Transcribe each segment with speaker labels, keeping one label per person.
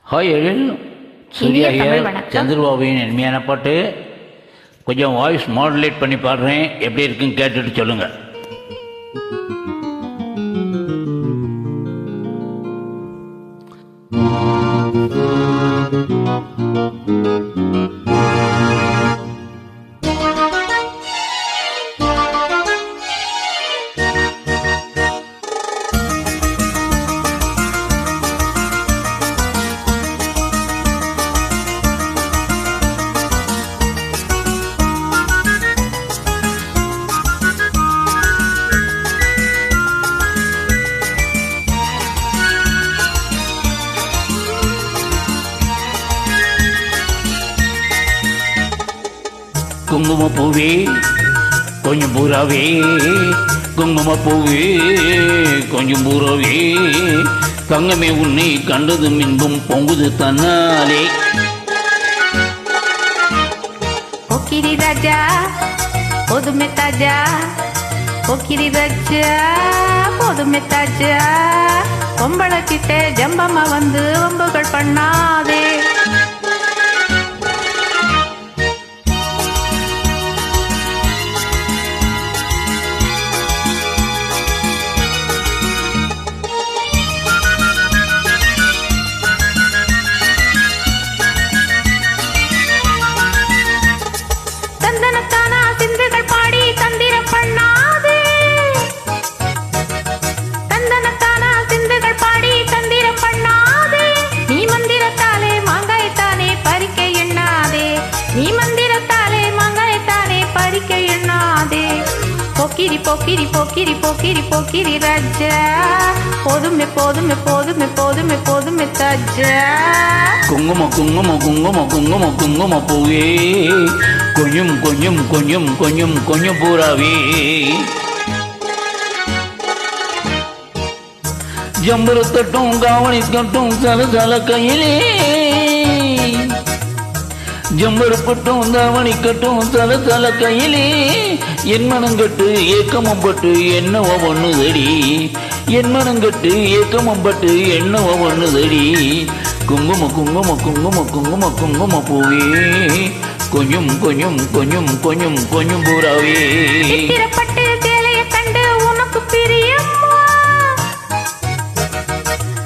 Speaker 1: Hi Ezhil, Surya here. சந்திரபாபுவின் இனிமையான பாட்டு. கொஞ்சம் வாய்ஸ் மாடுலேட் பண்ணி பாடுறேன், எப்படி இருக்குன்னு கேட்டுட்டு சொல்லுங்கள். குங்குமப்பூவே கொஞ்சம் பூராவே, குங்குமப்பூவே கொஞ்சம் பூராவே, தங்கமே உன்னை கண்டதும் இன்பம் பொங்குது தன்னாலே.
Speaker 2: போக்கிரி ராஜா போதுமே தாஜா, போக்கிரி ராஜா போதுமே தாஜா, பொம்பளை கிட்ட ஜம்பமா வந்து வம்புகள் பண்ணாதே. போக்கிரி போக்கிரி போக்கிரி போக்கிரி போக்கிரி ராஜா, போதுமே போதுமே போதுமே போதுமே போதுமே தாஜா.
Speaker 1: குங்கும குங்கும குங்கும குங்கும குங்கும பூவே கொஞ்சம் கொஞ்சம் கொஞ்சம் கொஞ்சம் கொஞ்சம் பூராவே, ஜம்பர தட்டும் காவணி கட்டும் சல சல கையிலே, ஜம்பரப்பட்டும் தாவணி கட்டும் சல சல கையிலே, என் மனங்கட்டு ஏக்கமும் பட்டு என்னவோ ஒண்ணுதடி, என் மனங்கட்டு ஏக்கமும் பட்டு என்னவோ ஒண்ணுதடி. குங்கும குங்கும குங்கும குங்கும குங்கும பூவே கொஞ்சம் கொஞ்சம் கொஞ்சம் கொஞ்சம் கொஞ்சம் பூராவே.
Speaker 2: சித்திரப்பட்டு சேலைய கண்டு உனக்கு பிரியம்மா,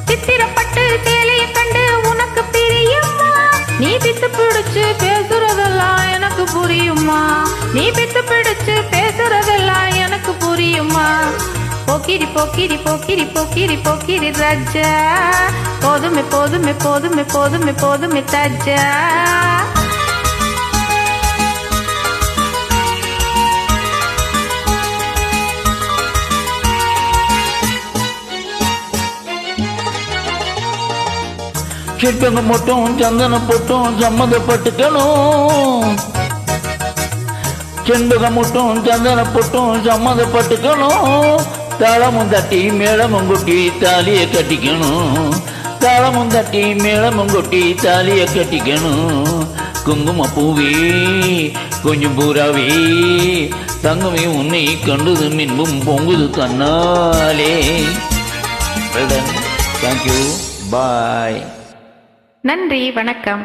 Speaker 2: சித்திரப்பட்டு சேலைய கண்டு உனக்கு பிரியம்மா, நீ பித்து பிடிச்சு பேசுறதெல்லாம் எனக்கு புரியுமா, நீ பித்து பிடிச்சு பேசுறதெல்லாம் எனக்கு புரியுமா. போக்கிரி போக்கிரி போக்கிரி போக்கிரி போக்கிரி ராஜா, போதுமே போதுமே போதுமே போதுமே போதுமே தாஜா.
Speaker 1: செட்டங்க மட்டும் சந்தன போட்டும் சம்மதப்பட்டுக்கணும், செண்பகம் மட்டும் சந்தன போட்டும் சம்மதப்பட்டுக்கணும், தாளமும் தட்டி மேளமும் கொட்டி தாலியை கட்டிக்கணும், தாளமும் தட்டி மேளமும் கொட்டி தாலியை கட்டிக்கணும். குங்கும பூவே கொஞ்சம் பூராவே, தங்கமே உன்னை கண்டது மின்பும் பொங்குது தன்னாலே. தேங்க்யூ, பாய்.
Speaker 2: நன்றி, வணக்கம்.